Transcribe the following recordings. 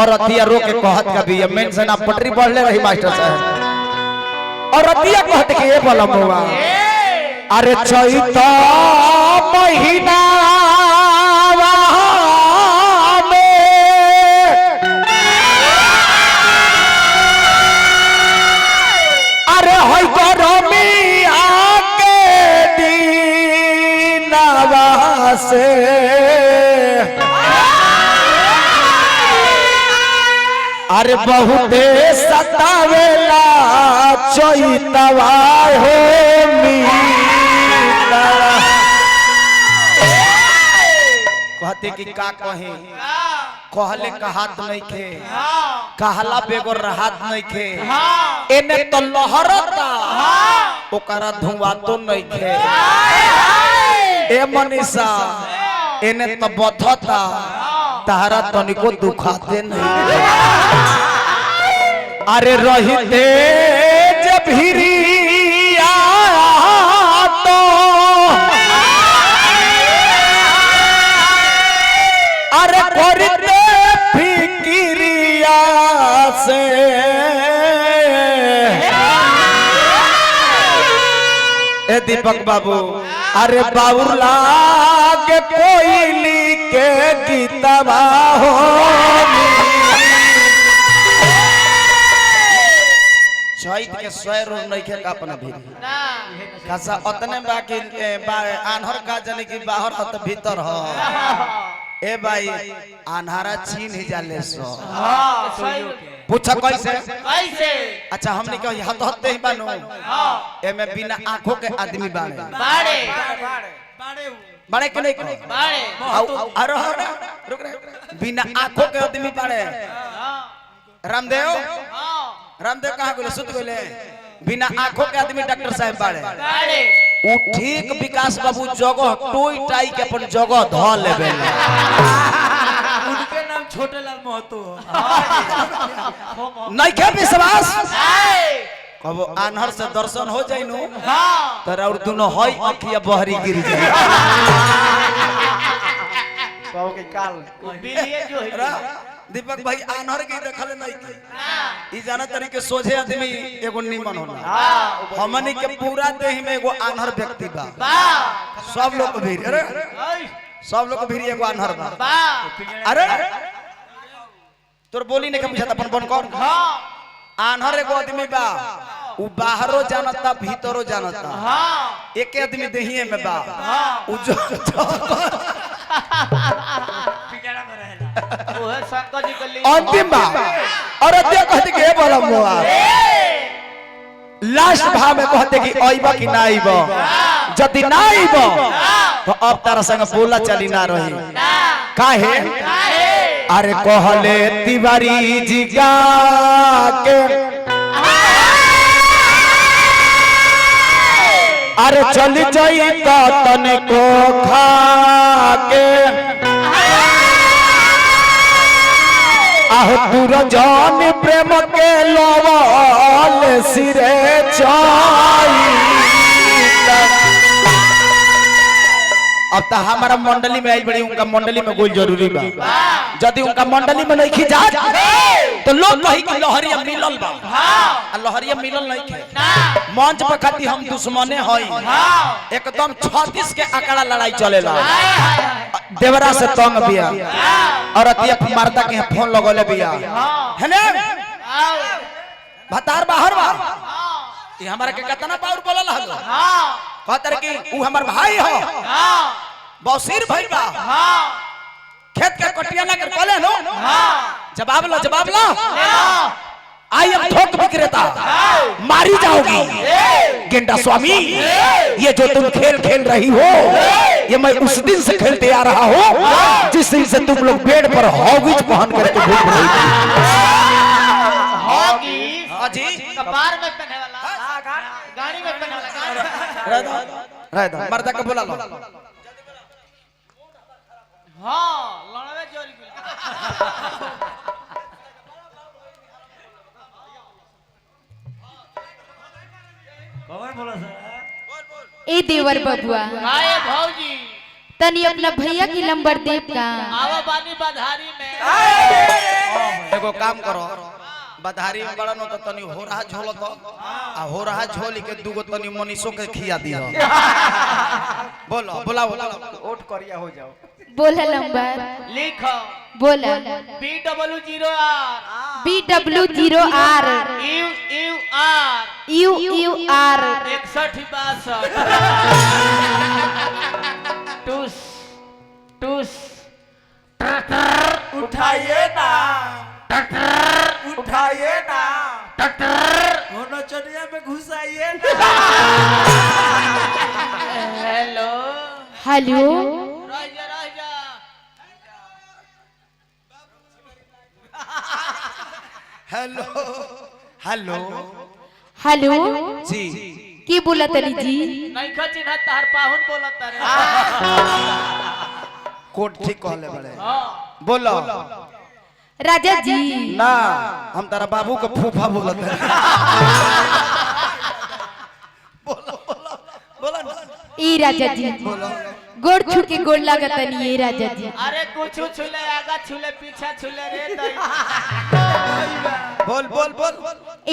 और अतिया रो के कहत का भी मेंशन आप पटरी पढ़ ले रही मास्टर साहब और अतिया कहत के ये बोला मुआ अरे चैत महीना अरे होई गरमी आके दीनवा से अरे बहुते सतावेला चैतवा हो कहते कि का कहे कहले का हाथ नहीं खे कहला बेगोर हाथ नहीं खे एने तो लहरता ओकरा धुआं तो नहीं खे ए मनीषा एने तो बधता तारा तनिको दुखाते नहीं अरे रहते जब हिरिया तो अरे करते फिक्रिया से ए दीपक बाबू अरे बाबूला के कोयली के गीतवा हो चैत के स्वैर नहीं खे का अपना भी कसा उतने बाकी आन्हर का जाने की बाहर हो तो भीतर हो ए भाई आन्हारा छीन ही जाले सो पूछा कैसे कैसे अच्छा हमने कहा यहाँ तो हत्ते ही बानो ए में बिना आंखों के आदमी बाड़े बाड़े बाड़े के नहीं बाड़े अरे रुक रे बिना आंखों के आदमी बाड़े रामदेव रामदेव कहाँ गए सुत गए बिना आंखों के आदमी डॉक्टर साहब बाड़े उ ठीक विकास बाबू जगह टोई टाई के अपन जगह ध लेबे उनके नाम छोटे लाल महतो नहीं के विश्वास कब आन्हर से दर्शन हो जाई नु तर और दोनों हई अखिया बहरी गिर जाए कहो के काल बिलिए जो है दीपक भाई आन्हर के देखल नहीं की ई जाना तरीके सोझे आदमी एगो निमन होला हमनी के पूरा देह में एगो आन्हर व्यक्ति बा सब लोग भी अरे सब लोग भी एगो आन्हर बा अरे तोर बोली नहीं के पूछत अपन बन कर आन्हर एगो आदमी बा उ बाहरो जानता भीतरो जानता एक आदमी देहिए में बा उ जो ओहे शंकर जी के लिए अंतिम बा और अध्य कहते कि ए बोला मुआ लास्ट भाव में कहते कि आइबा कि ना आइबा यदि ना आइबा तो अब तारा संग बोला चली ना रही काहे अरे कहले तिवारी जी गा के अरे चल जाई तो तनिको खा के आहो पूरा जान प्रेम के लवाल सिरे चाई अब तो हमारा मंडली में आई बड़ी उनका मंडली में गोल जरूरी बा यदि उनका मंडली में नहीं खिंचा तो लोग कही कि लहरिया मिलल बा आ लहरिया मिलल नहीं खे मंच पर खाती हम दुश्मने हई एकदम 36 के आंकड़ा लड़ाई चलेला देवरा से तंग बिया और अतिया मारता के फोन लगोले बिया है ने भतार बाहर बा ये हमारा के कितना पावर बोलल हगो कहतर कि उ हमर भाई हो बौसीर भाई बा खेत के कटिया ना कर बोले नो जवाब लो आई एम थोक विक्रेता मारी जाओगी गेंडा स्वामी ये जो तुम खेल खेल रही हो ये मैं उस दिन से खेलते आ रहा हूँ जिस दिन से तुम लोग पेड़ पर हॉगिज पहन करके घूम रही थी हॉगी कपार में पहने वाला गाड़ी में पहने वाला रहदा मर्दा के बोला लो हां लड़वे जोरी कौन बोला सर ए देवर बबुआ हाय भौजी तनी अपना भैया की नंबर देब का आवा बानी बधारी में एगो काम करो बधारी में बड़ा न तो तनी हो रहा झोल तो आ हो रहा झोल के दूगो तनी मनीषो के खिया दियो बोलो बोला बोला ओट करिया हो जाओ बोला नंबर लिखो बोला BW0R BW0R UUR 61 टूस टूस उठाइए ना उठाइए ना होना चनिया में घुसाइए ना हेलो हेलो राजा राजा हेलो हेलो हेलो जी की बोला तनी जी नहीं खचिन तार पाहुन बोलत रे कोट ठीक कहले बड़े हां बोलो राजा जी ना हम तारा बाबू को फूफा बोलत है बोलो बोलो बोलो ना ई राजा जी बोलो गोड़ छू के गोड़ लागत नहीं ये राजा जी अरे कुछ छुले आगा छुले पीछा छुले रे दई बोल बोल बोल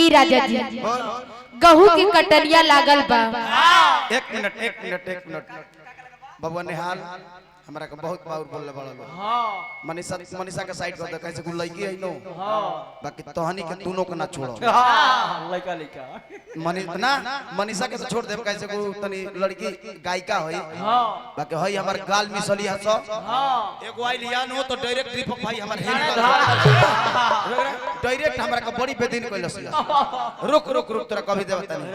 ई राजा जी बोल गहू के कटरिया लागल बा एक मिनट बाबू निहाल हमरा के बहुत बाउर बोलले बड़ा लोग हां मनीषा के साइड कर दे कैसे को लड़की है नो हां बाकी तोहनी के दोनों को ना छोड़ो लइका लइका मनीषा के तो छोड़ दे कैसे को तनी लड़की गायिका होई हां बाकी होई हमर गाल मिसली हसो हां एगो आइल यान हो तो डायरेक्ट दीपक भाई हमर हेल डायरेक्ट हमरा के बड़ी बेदीन कइलस रुक रुक रुक तोरा कभी देब तनी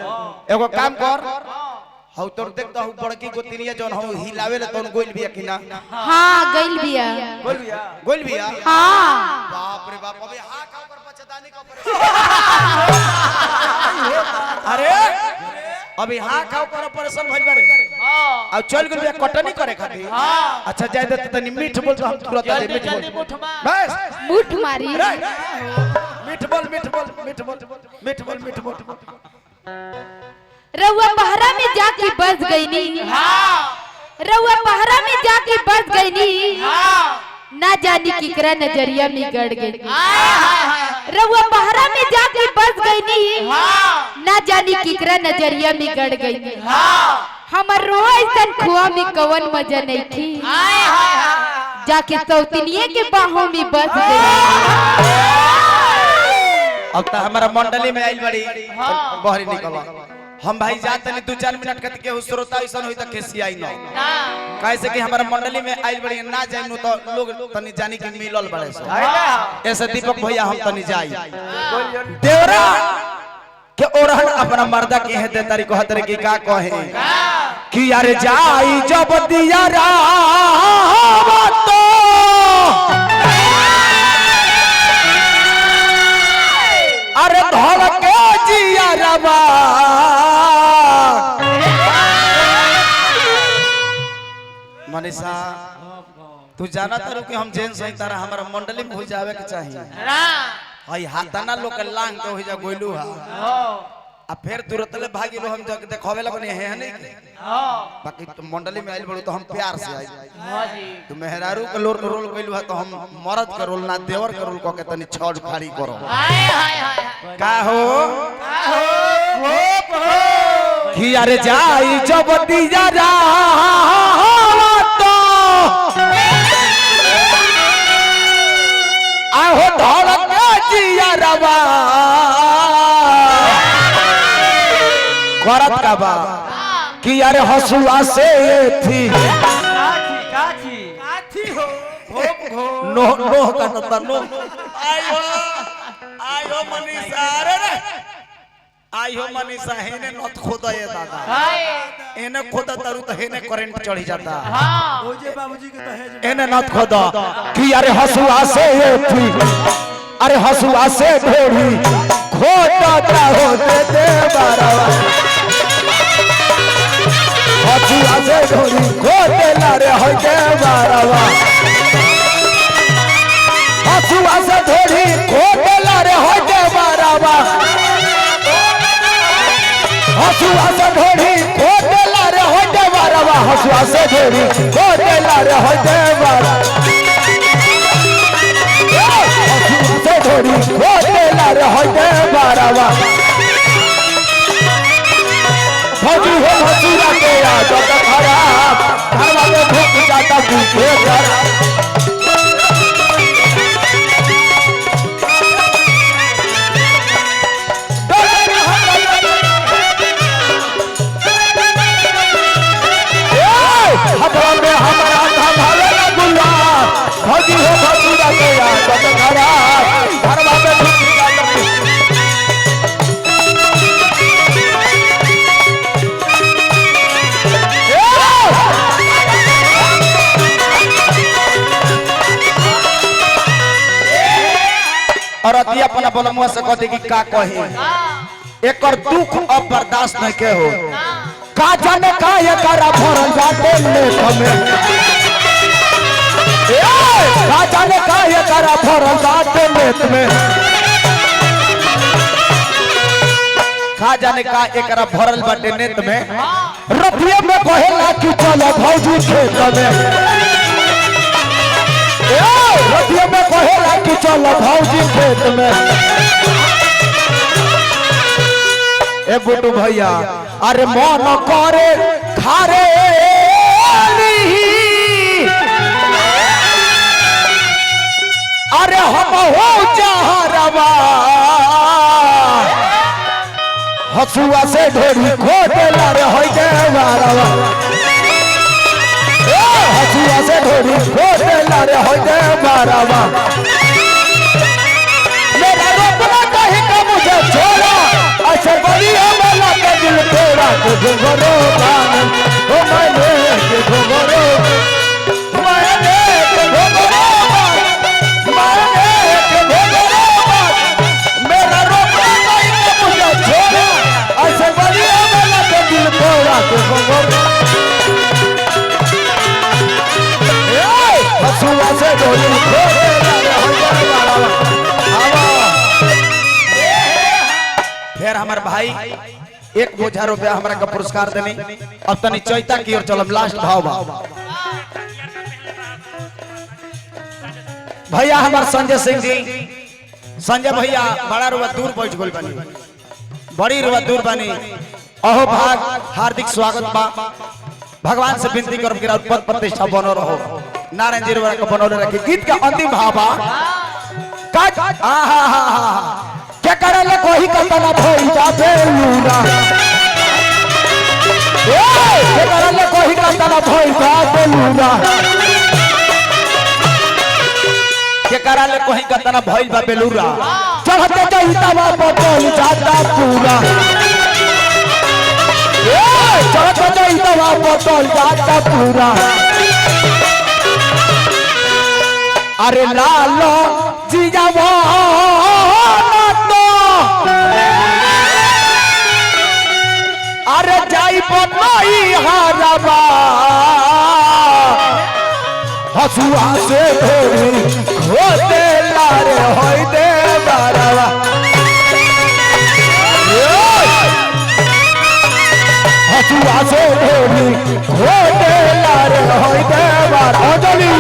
एगो काम कर हौ तोर देख तो बड़की गोतिनिया जोन हौ हिलावे ले तोन गोइल बिया कि ना हां गइल बिया गोइल बिया हां बाप रे बाप अबे हां का ऊपर बचदानी का ऊपर अरे अभी हां का ऊपर ऑपरेशन भइल बारे हां अब चल गेल बिया कटनी करे खातिर अच्छा जाय दे तनी मीठ बोल तो हम तुरंत दे जल्दी मीठ जल्दी बोल मुठ मार बस मुठ मारी मीठ बोल रउआ पहरा में जाके बस गईनी रउआ पहरा में जाके बस गईनी ना जानी किकरा नजरिया में गड़ गई रउआ पहरा में जाके बस गईनी ना जानी किकरा नजरिया में गड़ गई हमर रोआ ऐसन खुआ में कवन मजा नहीं थी जाके सौतनिये के बाहों में बस गई अब तो हमारा मंडली में आइल बड़ी बहरी निकल हम भाई जाते नहीं 2-4 मिनट कत के श्रोता ऐसा होई त केसी आई न कैसे कि हमारा मंडली में आइल बड़ी ना जाइनु तो लोग तनी जानी के मिलल बड़े सो ऐसे दीपक भैया हम तनी जाई देवरा के ओरहन अपना मर्दा के है दे तारी को हतरे की का कहे कि यार जाई जब दिया रावत तो अरे धड़ के जिया रवा मनीषा तू जाना तारू कि हम जेन सही तारा हमारा मंडली में हो जावे के चाहिए हई हाथाना लोग के लांग के हो जा गोइलू हा आ फिर तुरंत ले भागी लो हम जग देखावे लगने है नहीं के बाकी तो मंडली में आइल बड़ो तो हम प्यार से आई तो मेहरारू के रोल कइलू है तो हम मर्द के रोल ना देवर के रोल क के तनी छड़ फाड़ी करो का हो कि अरे जाई जब दिया रावत तो आहो धड़ के जिया रवा करत का बा कि यार हसुआ से थी काठी हो नो नो का नो आयो मनीषा रे आयो मनीषा हेने नत खोदा ये दादा एने खोदा तारू तो हेने करंट चढ़ी जाता ओजे बाबूजी के दहेज एने नत खोदा कि यार हसुआ से थी अरे हसुआ से ढोड़ी खोदा होते दे बारवा हसुआ से ढोड़ी खोदे लारे होते बारवा हसुआ से ढोड़ी खोदे लारे होते बारवा हसुआ से ढोड़ी खोदे लारे होते बारवा हसुआ से ढोड़ी खोदे लारे होते बारवा हसुआ से ढोड़ी और अतिया अपना बोलमुआ से कहते कि का कहे एकर दुख अब बर्दाश्त नहीं के हो का जाने का एकरा भरल बाटे नेत में का जाने का एकरा भरल बाटे नेत में का जाने का एकरा भरल बाटे नेत में रतिया में कहेला कि चलो भौजी खेत में रतिया में कहेला कि चलो भौजी खेत में ए बुटू भैया अरे मन करे खारे अरे हम हो जहरवा हसुआ से ढोरी खोटेला रे होई दे बारवा हसुआ से ढोरी खोटेला रे होई दे बारवा मेरा रोपना कहीं का मुझे छोड़ा ऐसे बलिया वाला के दिल तोड़ा के घुंघरो बांध ओ मैंने के घुंघरो मैंने के घुंघरो मैंने के घुंघरो मेरा रोपना कहीं का मुझे छोड़ा ऐसे बलिया वाला के दिल तोड़ा के घुंघरो हसुआ से ढोली खोटेला रे होई दे बारवा फिर हमार भाई 1,000 रुपया हमरा का पुरस्कार देनी अब तनी चैता की ओर चलम लास्ट भाव भैया हमार संजय सिंह जी संजय भैया बड़ा रुआ दूर बैठ गइल बानी बड़ी रुआ दूर बानी अहो भाग हार्दिक स्वागत बा भगवान से विनती करब कि पद प्रतिष्ठा बनो रहो नारायण जी रुआ के बनौले रखी गीत का अंतिम भाव बा क्या करल कोई कतना भई जाबे लूरा क्या करल कोई कतना भई जाबे लूरा क्या करल कोई कतना भई जाबे लूरा चढ़ते जइतावा बदल जाता पूरा चढ़ते जइतावा बदल जाता पूरा अरे लालो जियावा अरे जाई बनाई हारबा हसुआ से ढोरी खोते लारे होई दे बारवा हसुआ से ढोरी खोते लारे होई दे बार अजली